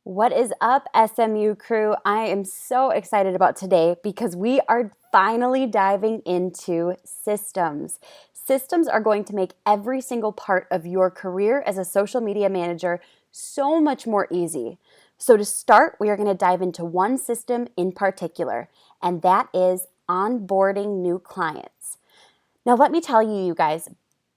What is up, SMU crew? I am so excited about today because we are finally diving into systems. Systems are going to make every single part of your career as a social media manager so much more easy. So to start, we are going to dive into one system in particular, and that is onboarding new clients. Now, let me tell you guys,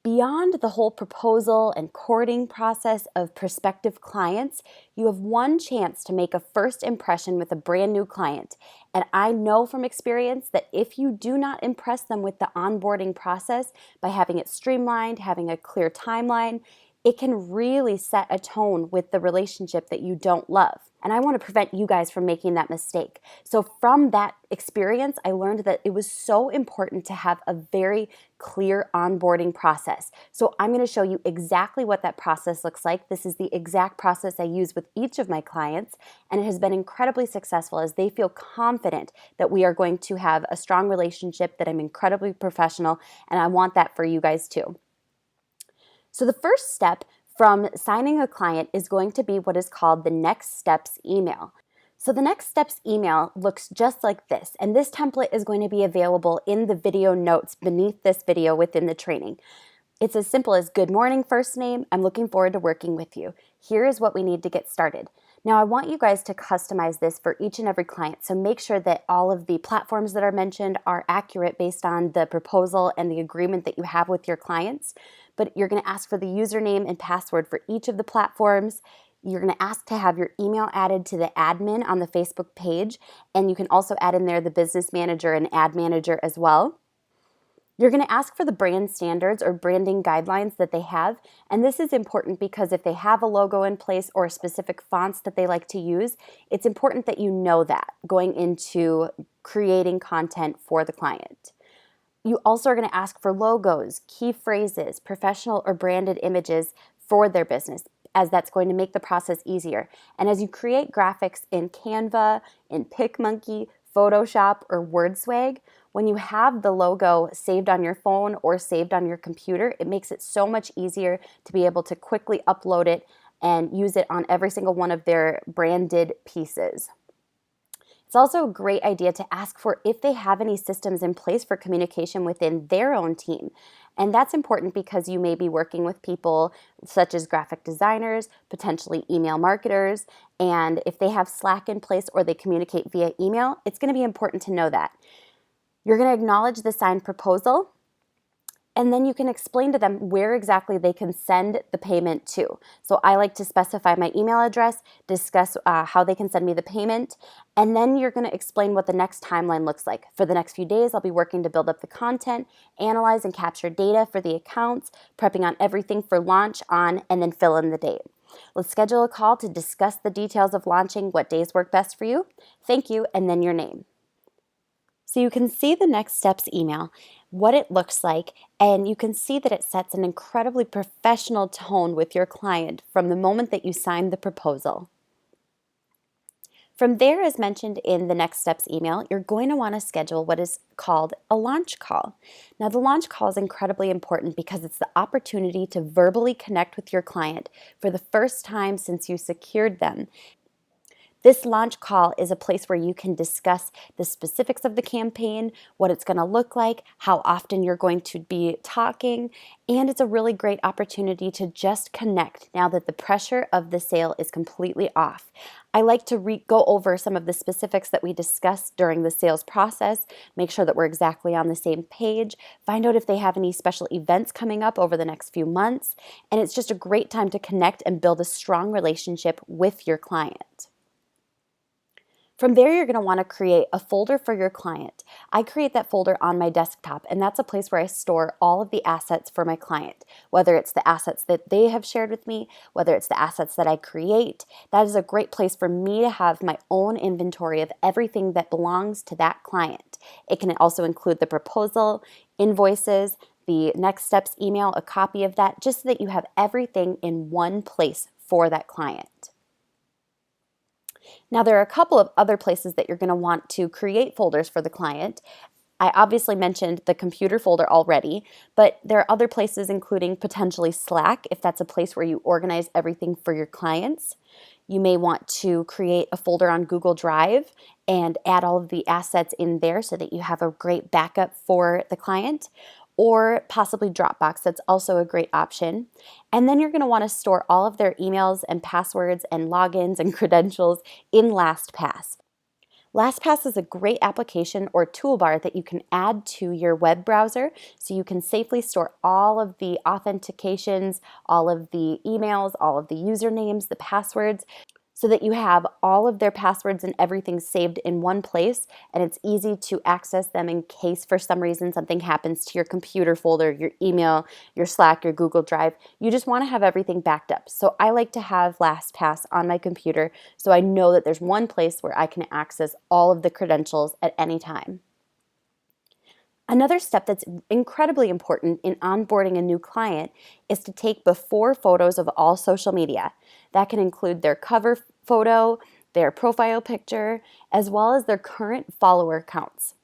beyond the whole proposal and courting process of prospective clients, you have one chance to make a first impression with a brand new client. And I know from experience that if you do not impress them with the onboarding process by having it streamlined, having a clear timeline, it can really set a tone with the relationship that you don't love. And I want to prevent you guys from making that mistake. So from that experience, I learned that it was so important to have a very clear onboarding process. So I'm going to show you exactly what that process looks like. This is the exact process I use with each of my clients, and it has been incredibly successful as they feel confident that we are going to have a strong relationship, that I'm incredibly professional, and I want that for you guys too. So the first step from signing a client is going to be what is called the next steps email. So the next steps email looks just like this, and this template is going to be available in the video notes beneath this video within the training. It's as simple as good morning, first name. I'm looking forward to working with you. Here is what we need to get started. Now, I want you guys to customize this for each and every client, so make sure that all of the platforms that are mentioned are accurate based on the proposal and the agreement that you have with your clients. But you're going to ask for the username and password for each of the platforms. You're going to ask to have your email added to the admin on the Facebook page, and you can also add in there the business manager and ad manager as well. You're going to ask for the brand standards or branding guidelines that they have, and this is important because if they have a logo in place or specific fonts that they like to use, it's important that you know that going into creating content for the client. You also are going to ask for logos, key phrases, professional or branded images for their business, as that's going to make the process easier. And as you create graphics in Canva, in PicMonkey, Photoshop, or WordSwag, when you have the logo saved on your phone or saved on your computer, it makes it so much easier to be able to quickly upload it and use it on every single one of their branded pieces. It's also a great idea to ask for if they have any systems in place for communication within their own team. And that's important because you may be working with people such as graphic designers, potentially email marketers, and if they have Slack in place or they communicate via email, it's going to be important to know that. You're going to acknowledge the signed proposal, and then you can explain to them where exactly they can send the payment to. So I like to specify my email address, discuss how they can send me the payment, and then you're going to explain what the next timeline looks like. For the next few days, I'll be working to build up the content, analyze and capture data for the accounts, prepping on everything for launch on, and then fill in the date. Let's schedule a call to discuss the details of launching, what days work best for you. Thank you, and then your name. So you can see the next steps email, what it looks like, and you can see that it sets an incredibly professional tone with your client from the moment that you sign the proposal. From there, as mentioned in the next steps email, you're going to want to schedule what is called a launch call. Now, the launch call is incredibly important because it's the opportunity to verbally connect with your client for the first time since you secured them. This launch call is a place where you can discuss the specifics of the campaign, what it's going to look like, how often you're going to be talking, and it's a really great opportunity to just connect now that the pressure of the sale is completely off. I like to go over some of the specifics that we discussed during the sales process, make sure that we're exactly on the same page, find out if they have any special events coming up over the next few months, and it's just a great time to connect and build a strong relationship with your client. From there, you're going to want to create a folder for your client. I create that folder on my desktop, and that's a place where I store all of the assets for my client, whether it's the assets that they have shared with me, whether it's the assets that I create. That is a great place for me to have my own inventory of everything that belongs to that client. It can also include the proposal, invoices, the next steps email, a copy of that, just so that you have everything in one place for that client. Now, there are a couple of other places that you're going to want to create folders for the client. I obviously mentioned the computer folder already, but there are other places including potentially Slack, if that's a place where you organize everything for your clients. You may want to create a folder on Google Drive and add all of the assets in there so that you have a great backup for the client, or possibly Dropbox. That's also a great option. And then you're going to want to store all of their emails and passwords and logins and credentials in LastPass. LastPass is a great application or toolbar that you can add to your web browser so you can safely store all of the authentications, all of the emails, all of the usernames, the passwords, so that you have all of their passwords and everything saved in one place, and it's easy to access them in case for some reason something happens to your computer folder, your email, your Slack, your Google Drive. You just want to have everything backed up. So I like to have LastPass on my computer so I know that there's one place where I can access all of the credentials at any time. Another step that's incredibly important in onboarding a new client is to take before photos of all social media. That can include their cover photo, their profile picture, as well as their current follower counts.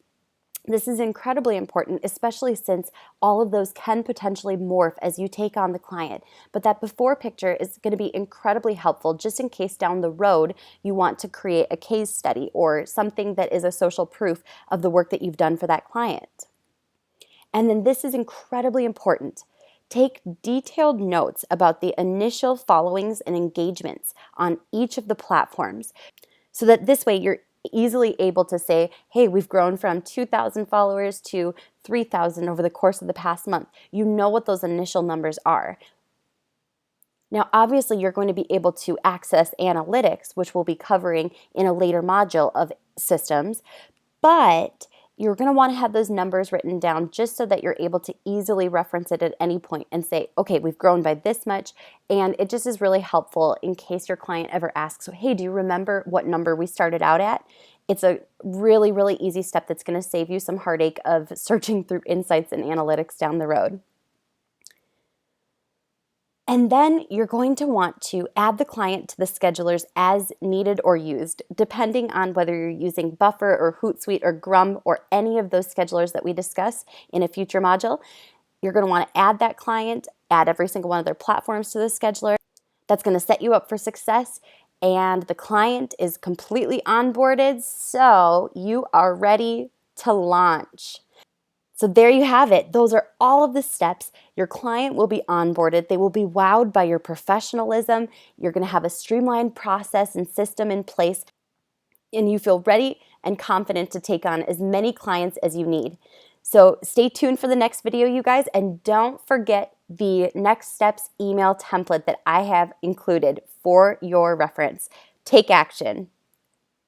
This is incredibly important, especially since all of those can potentially morph as you take on the client. But that before picture is going to be incredibly helpful just in case down the road you want to create a case study or something that is a social proof of the work that you've done for that client. And then this is incredibly important. Take detailed notes about the initial followings and engagements on each of the platforms so that this way you're easily able to say, hey, we've grown from 2,000 followers to 3,000 over the course of the past month. You know what those initial numbers are. Now, obviously, you're going to be able to access analytics, which we'll be covering in a later module of systems, but you're going to want to have those numbers written down just so that you're able to easily reference it at any point and say, okay, we've grown by this much. And it just is really helpful in case your client ever asks, hey, do you remember what number we started out at? It's a really, really easy step that's going to save you some heartache of searching through insights and analytics down the road. And then you're going to want to add the client to the schedulers as needed or used, depending on whether you're using Buffer or Hootsuite or Grum or any of those schedulers that we discuss in a future module. You're going to want to add that client, add every single one of their platforms to the scheduler. That's going to set you up for success, and the client is completely onboarded, so you are ready to launch. So there you have it. Those are all of the steps. Your client will be onboarded. They will be wowed by your professionalism. You're going to have a streamlined process and system in place, and you feel ready and confident to take on as many clients as you need. So stay tuned for the next video, you guys, and don't forget the next steps email template that I have included for your reference. Take action.